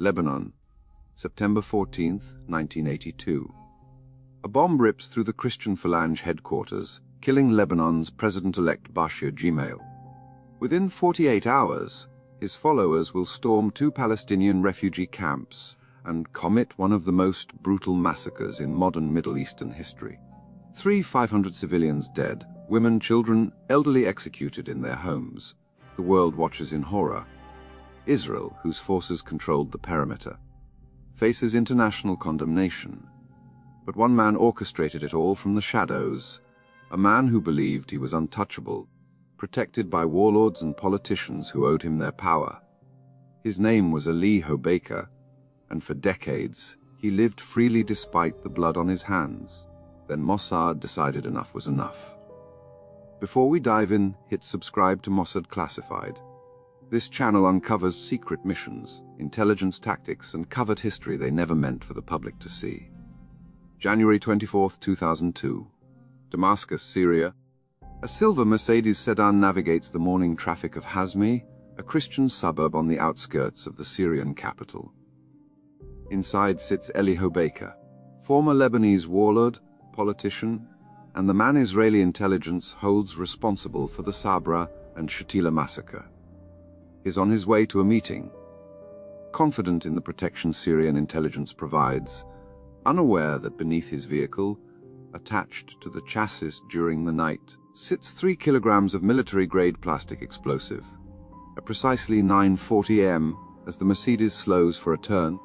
Lebanon, September 14, 1982. A bomb rips through the Christian Phalange headquarters, killing Lebanon's President-elect Bashir Gemayel. Within 48 hours, his followers will storm 2 Palestinian refugee camps and commit one of the most brutal massacres in modern Middle Eastern history. 500 civilians dead, women, children, elderly executed in their homes. The world watches in horror. Israel, whose forces controlled the perimeter, faces international condemnation. But one man orchestrated it all from the shadows, a man who believed he was untouchable, protected by warlords and politicians who owed him their power. His name was Elie Hobeika, and for decades he lived freely despite the blood on his hands. Then Mossad decided enough was enough. Before we dive in, hit subscribe to Mossad Classified. This channel uncovers secret missions, intelligence tactics, and covert history they never meant for the public to see. January 24, 2002. Damascus, Syria. A silver Mercedes sedan navigates the morning traffic of Hazmi, a Christian suburb on the outskirts of the Syrian capital. Inside sits Elie Hobeika, former Lebanese warlord, politician, and the man Israeli intelligence holds responsible for the Sabra and Shatila massacre. He's on his way to a meeting, confident in the protection Syrian intelligence provides, unaware that beneath his vehicle, attached to the chassis during the night, sits 3 kilograms of military-grade plastic explosive. At precisely 9:40 am, as the Mercedes slows for a turn,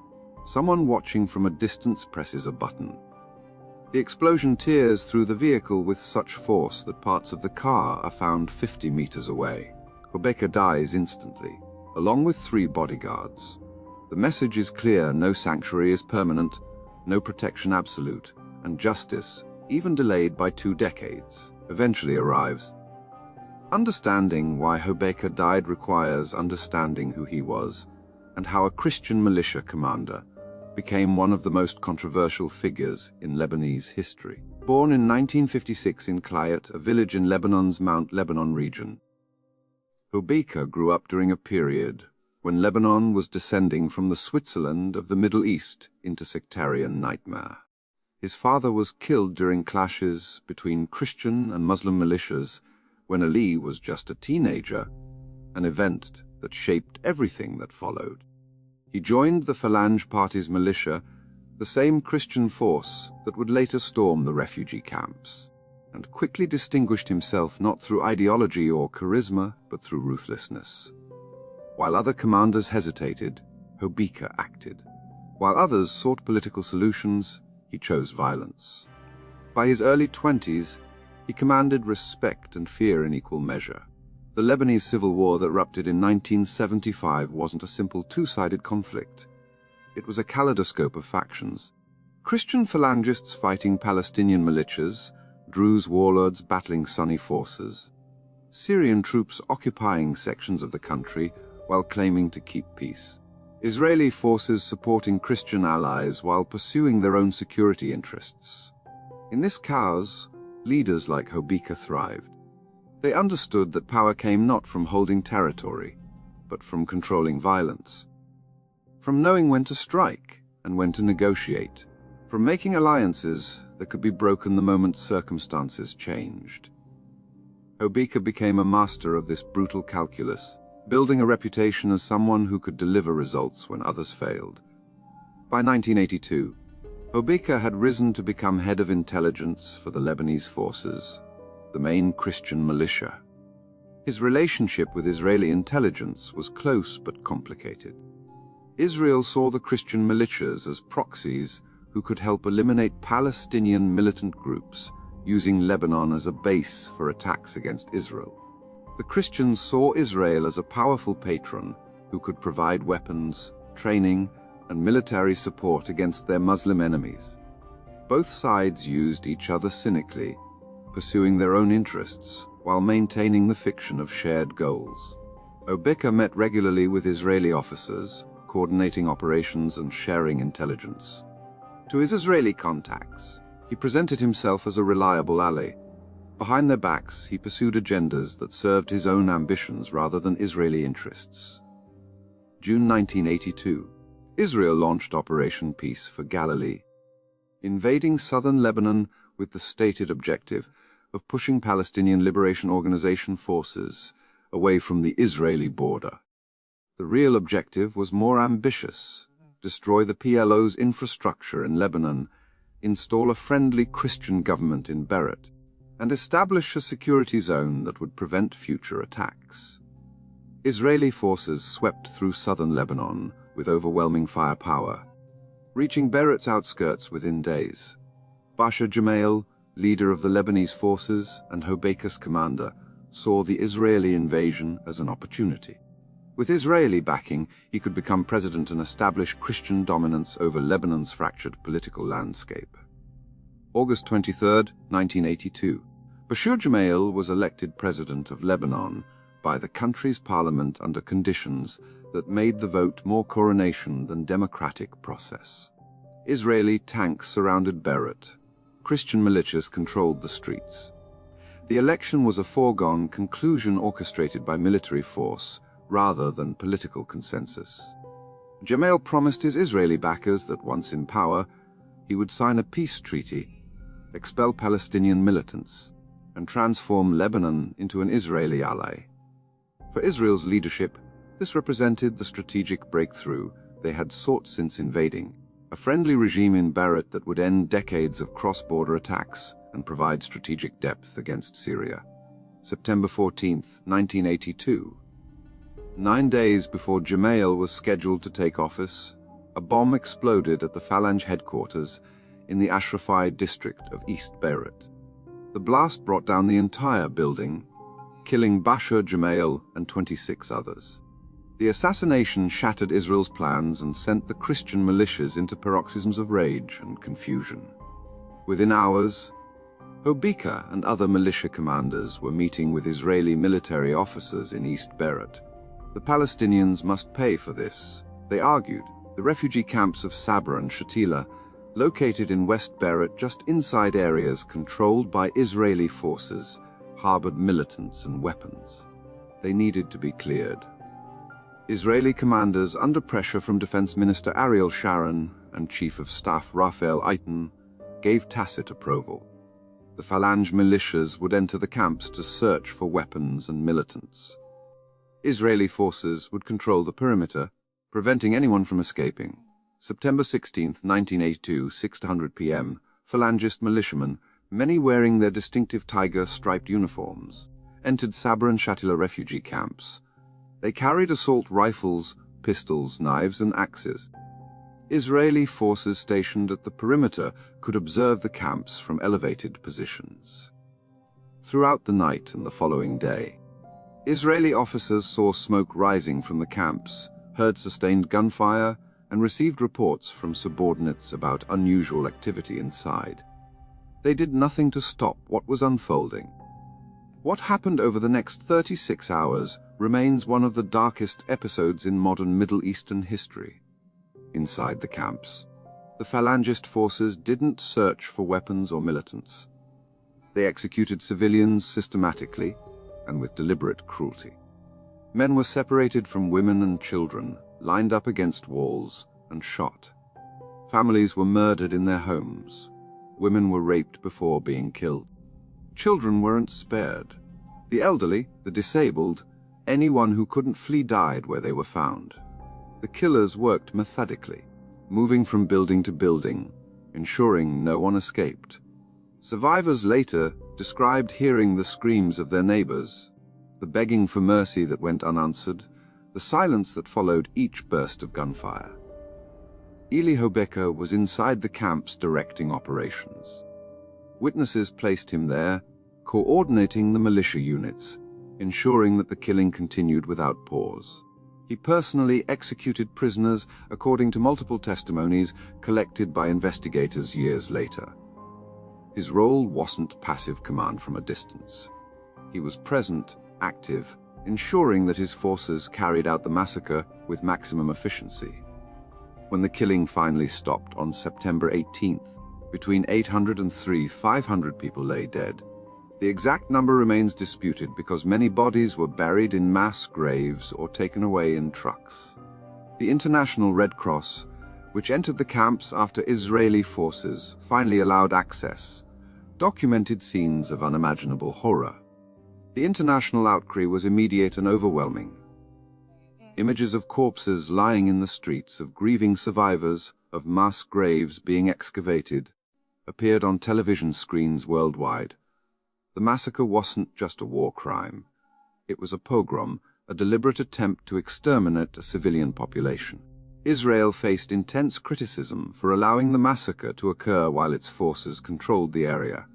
someone watching from a distance presses a button. The explosion tears through the vehicle with such force that parts of the car are found 50 meters away. Hobeika dies instantly, along with 3 bodyguards. The message is clear: no sanctuary is permanent, no protection absolute, and justice, even delayed by 2 decades, eventually arrives. Understanding why Hobeika died requires understanding who he was, and how a Christian militia commander became one of the most controversial figures in Lebanese history. Born in 1956 in Clayat, a village in Lebanon's Mount Lebanon region, Hobeika grew up during a period when Lebanon was descending from the Switzerland of the Middle East into sectarian nightmare. His father was killed during clashes between Christian and Muslim militias when Elie was just a teenager, an event that shaped everything that followed. He joined the Phalange Party's militia, the same Christian force that would later storm the refugee camps, and quickly distinguished himself not through ideology or charisma, but through ruthlessness. While other commanders hesitated, Hobeika acted. While others sought political solutions, he chose violence. By his early 20s, he commanded respect and fear in equal measure. The Lebanese civil war that erupted in 1975 wasn't a simple 2-sided conflict. It was a kaleidoscope of factions. Christian phalangists fighting Palestinian militias, Druze warlords battling Sunni forces, Syrian troops occupying sections of the country while claiming to keep peace, Israeli forces supporting Christian allies while pursuing their own security interests. In this chaos, leaders like Hobeika thrived. They understood that power came not from holding territory, but from controlling violence, from knowing when to strike and when to negotiate, from making alliances that could be broken the moment circumstances changed. Hobeika became a master of this brutal calculus, building a reputation as someone who could deliver results when others failed. By 1982, Hobeika had risen to become head of intelligence for the Lebanese forces, the main Christian militia. His relationship with Israeli intelligence was close but complicated. Israel saw the Christian militias as proxies who could help eliminate Palestinian militant groups, using Lebanon as a base for attacks against Israel. The Christians saw Israel as a powerful patron who could provide weapons, training, and military support against their Muslim enemies. Both sides used each other cynically, pursuing their own interests while maintaining the fiction of shared goals. Hobeika met regularly with Israeli officers, coordinating operations and sharing intelligence. To his Israeli contacts, he presented himself as a reliable ally. Behind their backs, he pursued agendas that served his own ambitions rather than Israeli interests. June 1982. Israel launched Operation Peace for Galilee, invading southern Lebanon with the stated objective of pushing Palestinian Liberation Organization forces away from the Israeli border. The real objective was more ambitious: destroy the PLO's infrastructure in Lebanon, install a friendly Christian government in Beirut, and establish a security zone that would prevent future attacks. Israeli forces swept through southern Lebanon with overwhelming firepower, reaching Beirut's outskirts within days. Bashar Gemayel, leader of the Lebanese forces and Hobeika's commander, saw the Israeli invasion as an opportunity. With Israeli backing, he could become president and establish Christian dominance over Lebanon's fractured political landscape. August 23, 1982. Bashar Gemayel was elected president of Lebanon by the country's parliament under conditions that made the vote more coronation than democratic process. Israeli tanks surrounded Beirut. Christian militias controlled the streets. The election was a foregone conclusion orchestrated by military force rather than political consensus. Gemayel promised his Israeli backers that once in power, he would sign a peace treaty, expel Palestinian militants, and transform Lebanon into an Israeli ally. For Israel's leadership, this represented the strategic breakthrough they had sought since invading, a friendly regime in Beirut that would end decades of cross-border attacks and provide strategic depth against Syria. September 14, 1982. 9 days before Gemayel was scheduled to take office, a bomb exploded at the Phalange headquarters in the Ashrafai district of East Beirut. The blast brought down the entire building, killing Bashar Gemayel and 26 others. The assassination shattered Israel's plans and sent the Christian militias into paroxysms of rage and confusion. Within hours, Hobeika and other militia commanders were meeting with Israeli military officers in East Beirut. The Palestinians must pay for this, they argued. The refugee camps of Sabra and Shatila, located in West Beirut just inside areas controlled by Israeli forces, harbored militants and weapons. They needed to be cleared. Israeli commanders, under pressure from Defense Minister Ariel Sharon and Chief of Staff Raphael Eitan, gave tacit approval. The Phalange militias would enter the camps to search for weapons and militants. Israeli forces would control the perimeter, preventing anyone from escaping. September 16, 1982, 6:00 p.m., Phalangist militiamen, many wearing their distinctive tiger-striped uniforms, entered Sabra and Shatila refugee camps. They carried assault rifles, pistols, knives, and axes. Israeli forces stationed at the perimeter could observe the camps from elevated positions. Throughout the night and the following day, Israeli officers saw smoke rising from the camps, heard sustained gunfire, and received reports from subordinates about unusual activity inside. They did nothing to stop what was unfolding. What happened over the next 36 hours remains one of the darkest episodes in modern Middle Eastern history. Inside the camps, the Phalangist forces didn't search for weapons or militants. They executed civilians systematically and with deliberate cruelty. Men were separated from women and children, lined up against walls, and shot. Families were murdered in their homes. Women were raped before being killed. Children weren't spared. The elderly, the disabled, anyone who couldn't flee died where they were found. The killers worked methodically, moving from building to building, ensuring no one escaped. Survivors later described hearing the screams of their neighbors, the begging for mercy that went unanswered, the silence that followed each burst of gunfire. Elie Hobeika was inside the camps directing operations. Witnesses placed him there, coordinating the militia units, ensuring that the killing continued without pause. He personally executed prisoners according to multiple testimonies collected by investigators years later. His role wasn't passive command from a distance. He was present, active, ensuring that his forces carried out the massacre with maximum efficiency. When the killing finally stopped on September 18th, between 800 and 500 people lay dead. The exact number remains disputed because many bodies were buried in mass graves or taken away in trucks. The International Red Cross, which entered the camps after Israeli forces finally allowed access, documented scenes of unimaginable horror. The international outcry was immediate and overwhelming. Images of corpses lying in the streets, of grieving survivors, of mass graves being excavated, appeared on television screens worldwide. The massacre wasn't just a war crime. It was a pogrom, a deliberate attempt to exterminate a civilian population. Israel faced intense criticism for allowing the massacre to occur while its forces controlled the area.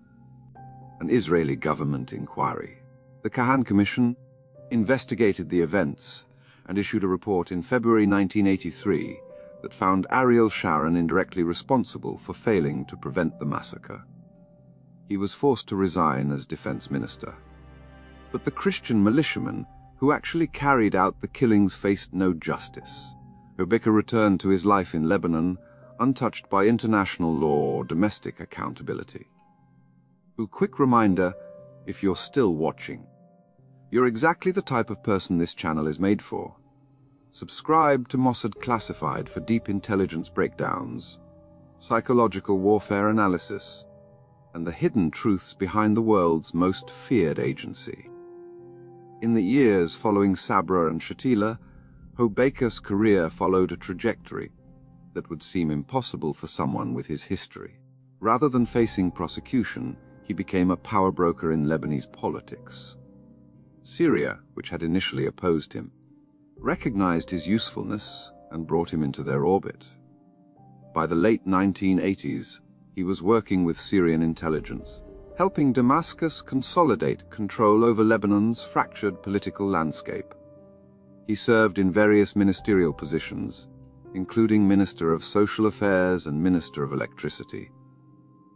An Israeli government inquiry, the Kahan Commission, investigated the events and issued a report in February 1983 that found Ariel Sharon indirectly responsible for failing to prevent the massacre. He was forced to resign as defense minister. But the Christian militiamen who actually carried out the killings faced no justice. Hobeika returned to his life in Lebanon, untouched by international law or domestic accountability. A quick reminder, if you're still watching, you're exactly the type of person this channel is made for. Subscribe to Mossad Classified for deep intelligence breakdowns, psychological warfare analysis, and the hidden truths behind the world's most feared agency. In the years following Sabra and Shatila, Hobeika's career followed a trajectory that would seem impossible for someone with his history. Rather than facing prosecution, he became a power broker in Lebanese politics. Syria, which had initially opposed him, recognized his usefulness and brought him into their orbit. By the late 1980s, he was working with Syrian intelligence, helping Damascus consolidate control over Lebanon's fractured political landscape. He served in various ministerial positions, including Minister of Social Affairs and Minister of Electricity.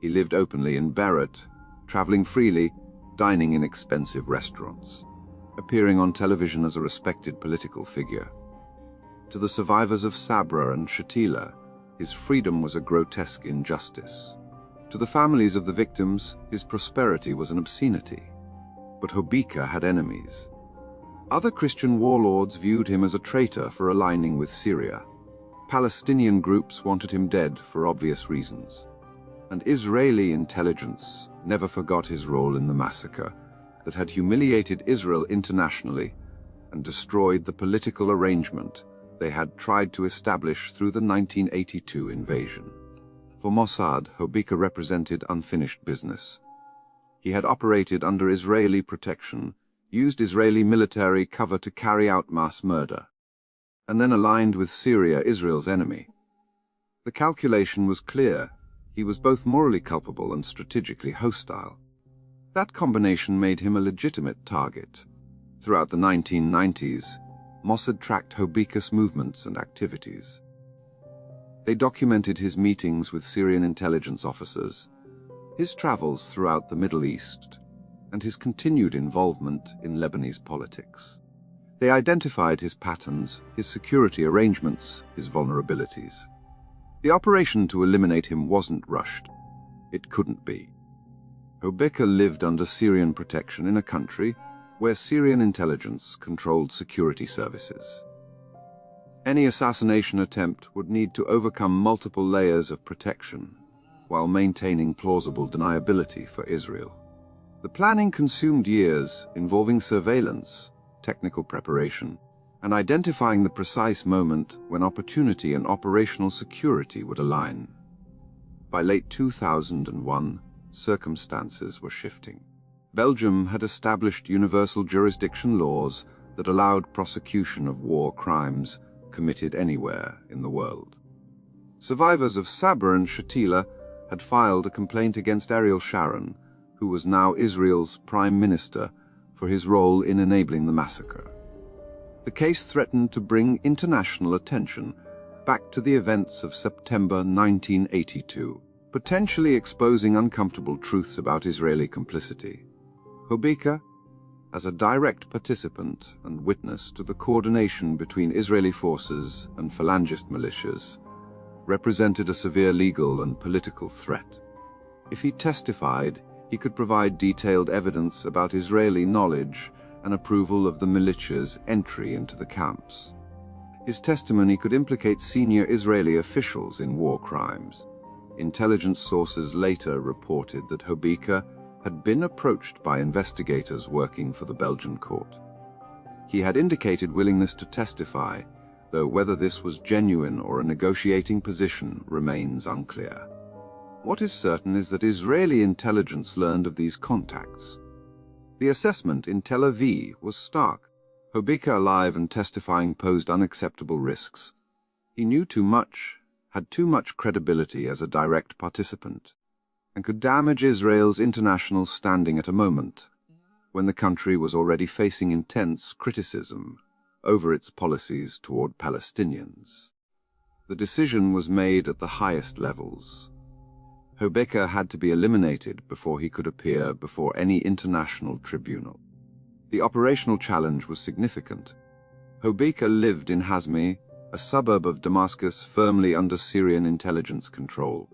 He lived openly in Beirut, traveling freely, dining in expensive restaurants, appearing on television as a respected political figure. To the survivors of Sabra and Shatila, his freedom was a grotesque injustice. To the families of the victims, his prosperity was an obscenity. But Hobeika had enemies. Other Christian warlords viewed him as a traitor for aligning with Syria. Palestinian groups wanted him dead for obvious reasons. And Israeli intelligence never forgot his role in the massacre that had humiliated Israel internationally and destroyed the political arrangement they had tried to establish through the 1982 invasion. For Mossad, Hobeika represented unfinished business. He had operated under Israeli protection, used Israeli military cover to carry out mass murder, and then aligned with Syria, Israel's enemy. The calculation was clear. He was both morally culpable and strategically hostile. That combination made him a legitimate target. Throughout the 1990s, Mossad tracked Hobeika's movements and activities. They documented his meetings with Syrian intelligence officers, his travels throughout the Middle East, and his continued involvement in Lebanese politics. They identified his patterns, his security arrangements, his vulnerabilities. The operation to eliminate him wasn't rushed. It couldn't be. Hobeika lived under Syrian protection in a country where Syrian intelligence controlled security services. Any assassination attempt would need to overcome multiple layers of protection while maintaining plausible deniability for Israel. The planning consumed years, involving surveillance, technical preparation, and identifying the precise moment when opportunity and operational security would align. By late 2001, circumstances were shifting. Belgium had established universal jurisdiction laws that allowed prosecution of war crimes committed anywhere in the world. Survivors of Sabra and Shatila had filed a complaint against Ariel Sharon, who was now Israel's prime minister, for his role in enabling the massacre. The case threatened to bring international attention back to the events of September 1982, potentially exposing uncomfortable truths about Israeli complicity. Hobeika, as a direct participant and witness to the coordination between Israeli forces and Falangist militias, represented a severe legal and political threat. If he testified, he could provide detailed evidence about Israeli knowledge and approval of the militia's entry into the camps. His testimony could implicate senior Israeli officials in war crimes. Intelligence sources later reported that Hobeika had been approached by investigators working for the Belgian court. He had indicated willingness to testify, though whether this was genuine or a negotiating position remains unclear. What is certain is that Israeli intelligence learned of these contacts. The assessment in Tel Aviv was stark. Hobeika alive and testifying posed unacceptable risks. He knew too much, had too much credibility as a direct participant, and could damage Israel's international standing at a moment when the country was already facing intense criticism over its policies toward Palestinians. The decision was made at the highest levels. Hobeika had to be eliminated before he could appear before any international tribunal. The operational challenge was significant. Hobeika lived in Hazmi, a suburb of Damascus firmly under Syrian intelligence control.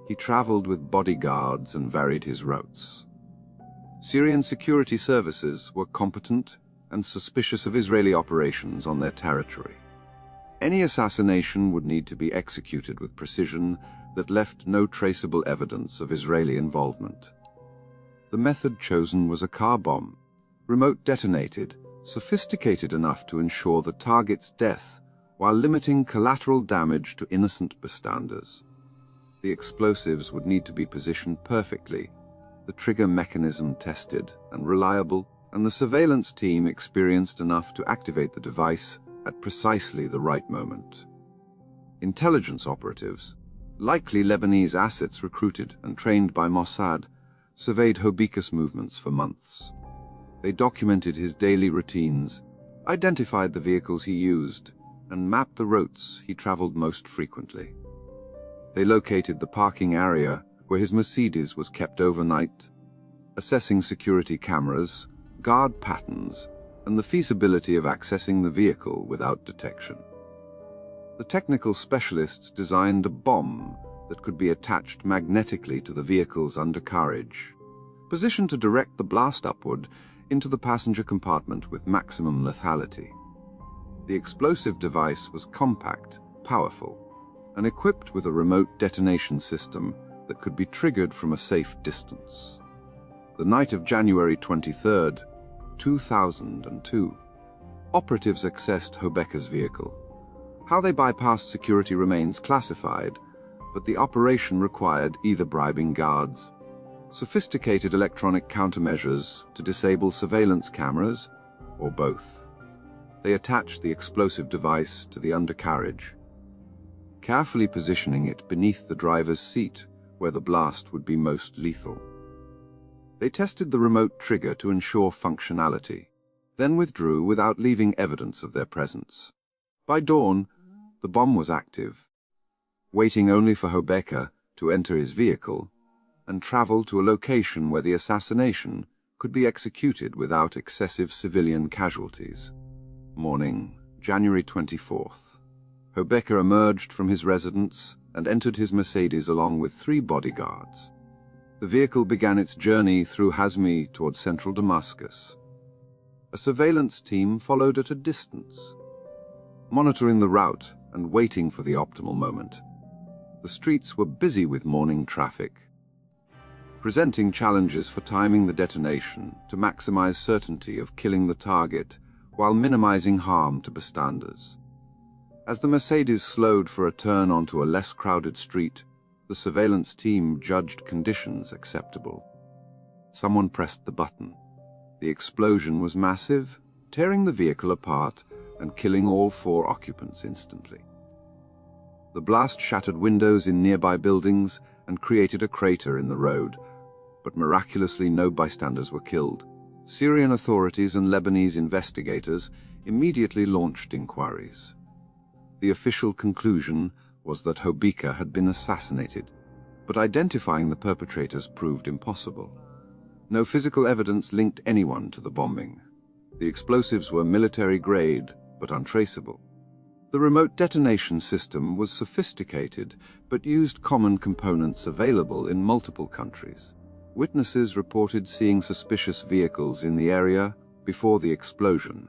He traveled with bodyguards and varied his routes. Syrian security services were competent and suspicious of Israeli operations on their territory. Any assassination would need to be executed with precision that left no traceable evidence of Israeli involvement. The method chosen was a car bomb, remote detonated, sophisticated enough to ensure the target's death while limiting collateral damage to innocent bystanders. The explosives would need to be positioned perfectly, the trigger mechanism tested and reliable, and the surveillance team experienced enough to activate the device at precisely the right moment. Intelligence operatives, likely Lebanese assets recruited and trained by Mossad, surveyed Hobeika's movements for months. They documented his daily routines, identified the vehicles he used, and mapped the routes he traveled most frequently. They located the parking area where his Mercedes was kept overnight, assessing security cameras, guard patterns, and the feasibility of accessing the vehicle without detection. The technical specialists designed a bomb that could be attached magnetically to the vehicle's undercarriage, positioned to direct the blast upward into the passenger compartment with maximum lethality. The explosive device was compact, powerful, and equipped with a remote detonation system that could be triggered from a safe distance. The night of January 23, 2002, operatives accessed Hobeika's vehicle. How they bypassed security remains classified, but the operation required either bribing guards, sophisticated electronic countermeasures to disable surveillance cameras, or both. They attached the explosive device to the undercarriage, carefully positioning it beneath the driver's seat where the blast would be most lethal. They tested the remote trigger to ensure functionality, then withdrew without leaving evidence of their presence. By dawn, the bomb was active, waiting only for Hobeika to enter his vehicle and travel to a location where the assassination could be executed without excessive civilian casualties. Morning, January 24th. Hobeika emerged from his residence and entered his Mercedes along with 3 bodyguards. The vehicle began its journey through Hazmi toward central Damascus. A surveillance team followed at a distance, monitoring the route and waiting for the optimal moment. The streets were busy with morning traffic, presenting challenges for timing the detonation to maximize certainty of killing the target while minimizing harm to bystanders. As the Mercedes slowed for a turn onto a less crowded street, the surveillance team judged conditions acceptable. Someone pressed the button. The explosion was massive, tearing the vehicle apart and killing all 4 occupants instantly. The blast shattered windows in nearby buildings and created a crater in the road, but miraculously no bystanders were killed. Syrian authorities and Lebanese investigators immediately launched inquiries. The official conclusion was that Hobeika had been assassinated, but identifying the perpetrators proved impossible. No physical evidence linked anyone to the bombing. The explosives were military-grade, but untraceable. The remote detonation system was sophisticated, but used common components available in multiple countries. Witnesses reported seeing suspicious vehicles in the area before the explosion,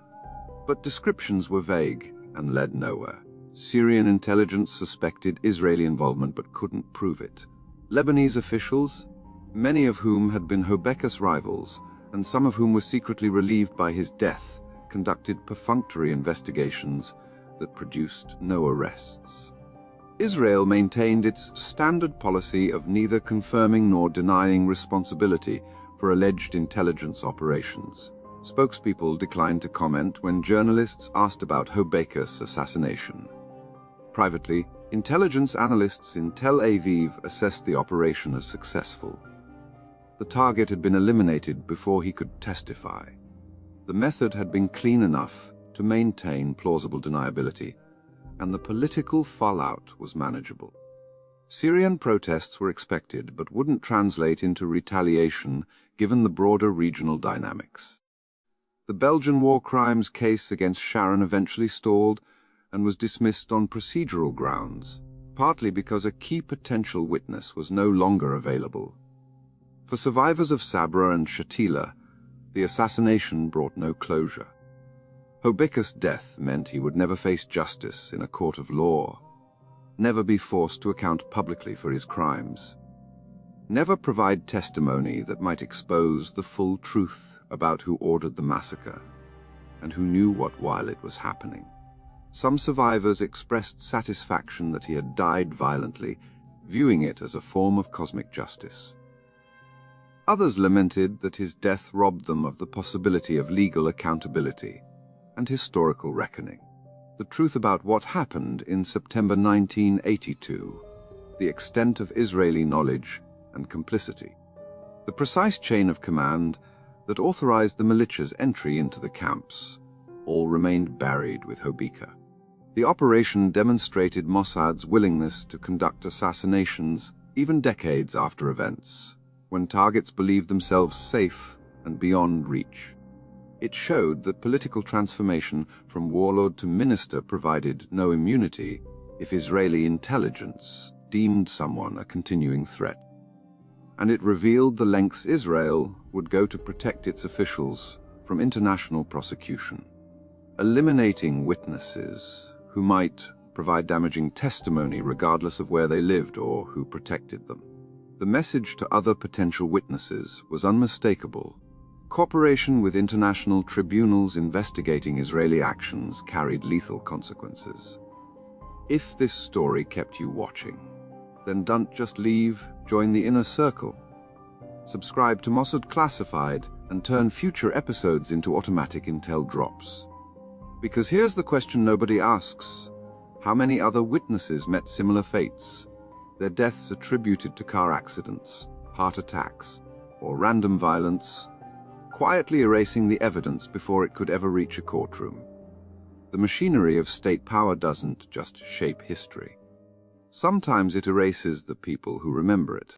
but descriptions were vague. and led nowhere. Syrian intelligence suspected Israeli involvement but couldn't prove it. Lebanese officials, many of whom had been Hobeika's rivals, and some of whom were secretly relieved by his death, conducted perfunctory investigations that produced no arrests. Israel maintained its standard policy of neither confirming nor denying responsibility for alleged intelligence operations. Spokespeople declined to comment when journalists asked about Hobeika's assassination. Privately, intelligence analysts in Tel Aviv assessed the operation as successful. The target had been eliminated before he could testify. The method had been clean enough to maintain plausible deniability, and the political fallout was manageable. Syrian protests were expected but wouldn't translate into retaliation given the broader regional dynamics. The Belgian war crimes case against Sharon eventually stalled and was dismissed on procedural grounds, partly because a key potential witness was no longer available. For survivors of Sabra and Shatila, the assassination brought no closure. Hobeika's death meant he would never face justice in a court of law, never be forced to account publicly for his crimes, never provide testimony that might expose the full truth about who ordered the massacre and who knew what while it was happening. Some survivors expressed satisfaction that he had died violently, viewing it as a form of cosmic justice. Others lamented that his death robbed them of the possibility of legal accountability and historical reckoning. The truth about what happened in September 1982, the extent of Israeli knowledge and complicity, the precise chain of command that authorized the militia's entry into the camps, all remained buried with Hobeika. The operation demonstrated Mossad's willingness to conduct assassinations even decades after events, when targets believed themselves safe and beyond reach. It showed that political transformation from warlord to minister provided no immunity if Israeli intelligence deemed someone a continuing threat. And it revealed the lengths Israel would go to protect its officials from international prosecution, eliminating witnesses who might provide damaging testimony regardless of where they lived or who protected them. The message to other potential witnesses was unmistakable. Cooperation with international tribunals investigating Israeli actions carried lethal consequences. If this story kept you watching, then don't just leave, join the inner circle. Subscribe to Mossad Classified and turn future episodes into automatic intel drops. Because here's the question nobody asks. How many other witnesses met similar fates? Their deaths attributed to car accidents, heart attacks, or random violence, quietly erasing the evidence before it could ever reach a courtroom. The machinery of state power doesn't just shape history. Sometimes it erases the people who remember it.